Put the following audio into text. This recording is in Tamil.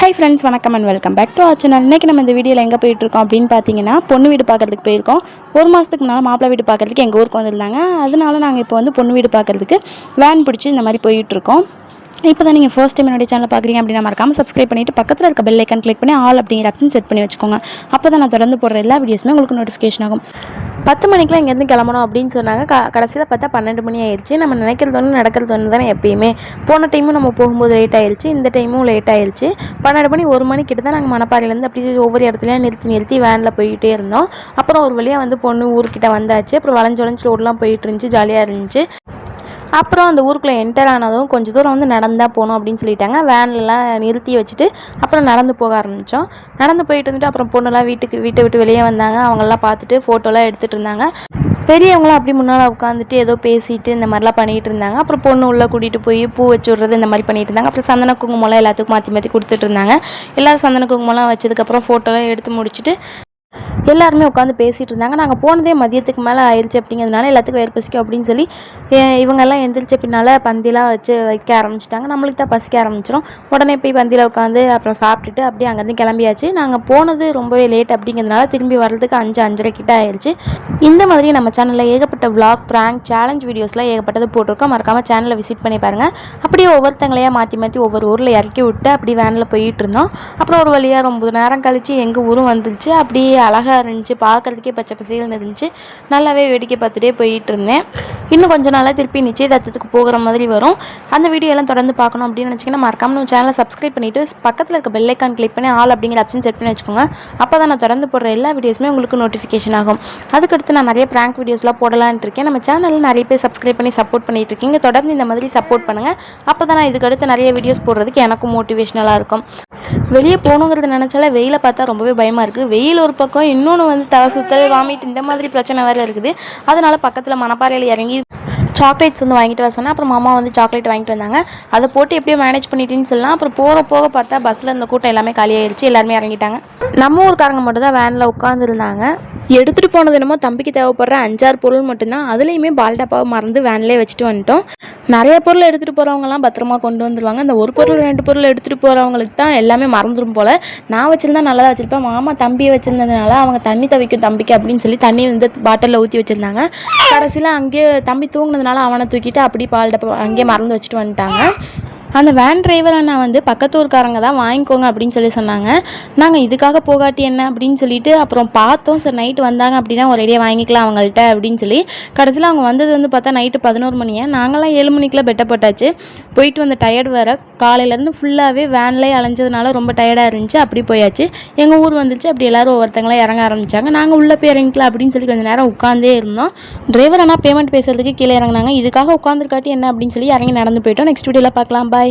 ஹாய் ஃப்ரெண்ட்ஸ், வணக்கம் and welcome back to our channel. இன்றைக்கி நம்ம இந்த வீடியோவில் எங்கே போயிட்டுருக்கோம் அப்படின்னு பார்த்தீங்கன்னா, பொண்ணு வீடு பார்க்குறதுக்கு போயிருக்கோம். ஒரு மாதத்துக்கு முன்னால் மாப்பிள்ளை வீடு பார்க்குறதுக்கு எங்கள் ஊருக்கு வந்திருந்தாங்க. அதனால நாங்கள் இப்போ வந்து பொண்ணு வீடு பார்க்குறதுக்கு வேன் பிடிச்சி இந்த மாதிரி போயிட்டுருக்கோம். இப்போ தான் நீங்கள் ஃபர்ஸ்ட் டைம் என்னுடைய சேனல் பார்க்குறீங்க அப்படின்னா மறக்காமல் சப்ஸ்கிரைப் பண்ணிவிட்டு பக்கத்தில் இருக்க பெல் ஐக்கன் கிளிக் பண்ணி ஆல் அப்படிங்கிற ஆப்ஷன் செட் பண்ணி வச்சுக்கோங்க. அப்போ தான் நான் தொடர்ந்து போடுற எல்லா வீடியோஸுமே உங்களுக்கு நோட்டிஃபிகேஷன் ஆகும். 10 மணிக்கெலாம் இங்கேருந்து கிளம்பணும் அப்படின்னு சொன்னாங்க. கடைசியில் பார்த்தா 12 மணி ஆயிடுச்சு. நம்ம நினைக்கிறது ஒன்று நடக்கிறது ஒன்று தானே எப்பயுமே. போன டைமும் நம்ம போகும்போது லேட் ஆயிடுச்சு, இந்த டைமும் லேட் ஆயிடுச்சு. 12 மணி 1 மணி கிட்ட தான் நாங்கள் மணப்பாறையிலேருந்து அப்படி ஒவ்வொரு இடத்துலையும் நிறுத்தி வேனில் போயிட்டே இருந்தோம். அப்புறம் ஒரு வழியாக வந்து பொண்ணு ஊர்கிட்ட வந்தாச்சு. அப்புறம் வளைஞ்சு ரோடெலாம் போயிட்டு இருந்துச்சு, ஜாலியாக இருந்துச்சு. அப்புறம் அந்த ஊருக்குள்ளே என்டர் ஆனதும் கொஞ்சம் தூரம் வந்து நடந்தால் போகணும் அப்படின்னு சொல்லிட்டாங்க. வேன்லாம் நிறுத்தி வச்சுட்டு அப்புறம் நடந்து போக ஆரம்பித்தோம். நடந்து போயிட்டு இருந்துட்டு அப்புறம் பொண்ணுலாம் வீட்டை விட்டு வெளியே வந்தாங்க. அவங்களாம் பார்த்துட்டு ஃபோட்டோலாம் எடுத்துகிட்டு இருந்தாங்க. பெரியவங்களாம் அப்படி முன்னால் உட்காந்துட்டு ஏதோ பேசிட்டு இந்த மாதிரிலாம் பண்ணிகிட்டு இருந்தாங்க. அப்புறம் பொண்ணு உள்ளே கூட்டிகிட்டு போய் பூ வச்சு விட்றது இந்த மாதிரி பண்ணிகிட்டு இருந்தாங்க. அப்புறம் சந்தன குங்குமம்லாம் எல்லாத்துக்கும் மாற்றி கொடுத்துட்டு இருந்தாங்க. எல்லோரும் சந்தன குங்குமம்லாம் வச்சதுக்கப்புறம் ஃபோட்டோலாம் எடுத்து முடிச்சுட்டு எல்லாருமே உட்காந்து பேசிகிட்டு இருந்தாங்க. நாங்கள் போனதே மதியத்துக்கு மேலே ஆயிடுச்சு. அப்படிங்கிறதுனால எல்லாத்துக்கும் வேறு பசிக்கும் அப்படின்னு சொல்லி இவங்கெல்லாம் எந்திரிச்ச பின்னால் பந்திலாம் வச்சு வைக்க ஆரம்பிச்சிட்டாங்க. நம்மளுக்கு தான் பசிக்க ஆரம்பிச்சிடும். உடனே போய் பந்தியில் உட்காந்து அப்புறம் சாப்பிட்டுட்டு அப்படியே அங்கேருந்து கிளம்பியாச்சு. நாங்கள் போனது ரொம்பவே லேட் அப்படிங்கிறதுனால திரும்பி வர்றதுக்கு 5:30 கிட்ட ஆயிடுச்சு. இந்த மாதிரி நம்ம சேனலில் ஏகப்பட்ட vlog, prank, சேலஞ்ச் வீடியோஸ்லாம் ஏகப்பட்டது போட்டிருக்கோம். மறக்காமல் சேனலை விசிட் பண்ணி பாருங்கள். அப்படியே ஒவ்வொருத்தங்களையாக மாற்றி ஒவ்வொரு ஊரில் இறக்கி விட்டு அப்படி வேனில் போயிட்டு இருந்தோம். அப்புறம் ஒரு வழியாக ரொம்ப நேரம் கழித்து எங்கள் ஊரும் வந்துருச்சு. அப்படியே அழகாக இருந்துச்சு, பார்க்குறதுக்கே பச்சை பசேல்னு இருந்துச்சு. நல்லாவே வேடிக்கை பார்த்துட்டே போயிட்டு இருந்தேன். இன்னும் கொஞ்சம் நாளாக திருப்பி நிச்சயதார்த்தத்துக்கு போகிற மாதிரி வரும். அந்த வீடியோ எல்லாம் தொடர்ந்து பார்க்கணும் அப்படின்னு நினச்சிங்கன்னா மறக்காம நம்ம சேனலை சப்ஸ்கிரைப் பண்ணிவிட்டு பக்கத்தில் இருக்க பெல் ஐக்கான் கிளிக் பண்ணி ஆல் அப்படிங்கிற ஆப்ஷன் செட் பண்ணி வச்சுக்கோங்க. அப்போ தான் நான் தொடர்ந்து போடுற எல்லா வீடியோஸுமே உங்களுக்கு நோட்டிஃபிகேஷன் ஆகும். அதுக்கடுத்து நான் நிறைய ப்ராங்க் வீடியோஸ்லாம் போடலான்ட்டு இருக்கேன். நம்ம சேனலில் நிறைய பேர் சப்ஸ்கிரைப் பண்ணி சப்போர்ட் பண்ணிட்டு இருக்கீங்க. தொடர்ந்து இந்த மாதிரி சப்போர்ட் பண்ணுங்கள். அப்போ தான் நான் இதுக்கடுத்து நிறைய வீடியோஸ் போடுறதுக்கு எனக்கும் மோட்டிவேஷனலாக இருக்கும். வெளியே போகணுங்கிறது நினச்சாலே வெயிலை பார்த்தா ரொம்பவே பயமாக இருக்குது. வெயில் ஒரு பக்கம், இன்னொன்று வந்து தலை சுத்தல், வாமிட் இந்த மாதிரி பிரச்சனை வேறு இருக்குது. அதனால் பக்கத்தில் மணப்பாறையில் இறங்கி சாக்லேட்ஸ் வந்து வாங்கிட்டு வர சொன்னேன். அப்புறம் மாமா வந்து சாக்லேட் வாங்கிட்டு வந்தாங்க. அதை போட்டு எப்படியோ மேனேஜ் பண்ணிட்டேன்னு சொல்லலாம். அப்புறம் போக பார்த்தா பஸ்ஸில் இந்த கூட்டம் எல்லாமே காலியாகிடுச்சு. எல்லாருமே இறங்கிட்டாங்க. நம்ம ஊருக்காரங்க மட்டும் தான் வேனில் உட்காந்துருந்தாங்க. எடுத்துகிட்டு போனது என்னமோ தம்பிக்கு தேவைப்படுற 5-6 பொருள் மட்டும்தான். அதுலேயுமே பால்டப்பாவை மறந்து வேன்லேயே வச்சுட்டு வந்துட்டோம். நிறைய பொருள் எடுத்துகிட்டு போகிறவங்கலாம் பத்திரமா கொண்டு வந்துடுவாங்க. அந்த ஒரு பொருள் 2 பொருள் எடுத்துகிட்டு போகிறவங்களுக்கு தான் எல்லாமே மறந்துடும் போல். நான் வச்சுருந்தா நல்லா தான் வச்சுருப்பேன். மாமா தம்பியை வச்சுருந்ததுனால அவங்க தண்ணி தவிக்கும் தம்பிக்கு அப்படின்னு சொல்லி தண்ணி வந்து பாட்டிலில் ஊற்றி வச்சுருந்தாங்க. கடைசியில் அங்கேயே தம்பி தூங்கினதுனால அவனை தூக்கிட்டு அப்படி பால்டப்பா அங்கேயே மறந்து வச்சுட்டு வந்துட்டாங்க. அந்த வேன் டிரைவர் அண்ணா வந்து பக்கத்தூர்காரங்க தான் வாங்கிக்கோங்க அப்படின்னு சொல்லி சொன்னாங்க. நாங்கள் இதுக்காக போகாட்டி என்ன அப்படின்னு சொல்லிட்டு அப்புறம் பார்த்தோம். சரி நைட்டு வந்தாங்க அப்படின்னா ஒரு ஐடியா வாங்கிக்கலாம் அவங்கள்ட்ட அப்படின்னு சொல்லி கடைசியில் அவங்க வந்தது வந்து பார்த்தா நைட்டு 11 மணியா. நாங்களாம் 7 மணிக்கெலாம் பெட்டை போட்டாச்சு. போயிட்டு வந்து டயர்டு வேறு. காலையிலேருந்து ஃபுல்லாகவே வேன்லேயே அலைஞ்சதுனால ரொம்ப டயர்டாக இருந்துச்சு. அப்படி போயாச்சு. எங்கள் ஊர் வந்துருச்சு. அப்படி எல்லோரும் ஒவ்வொருத்தங்களாம் இறங்க ஆரம்பித்தாங்க. நாங்கள் உள்ளே போய் இறங்கிக்கலாம் அப்படின்னு சொல்லி கொஞ்சம் நேரம் உட்காந்தே இருந்தோம். டிரைவர் ஆனால் பேமெண்ட் பேசுறதுக்கு கீழே இறங்கினாங்க. இதுக்காக உட்காந்துருக்காட்டி என்ன அப்படின்னு சொல்லி இறங்கி நடந்து போயிட்டோம். நெக்ஸ்ட் வீடியோவில் பார்க்கலாம். பாய்.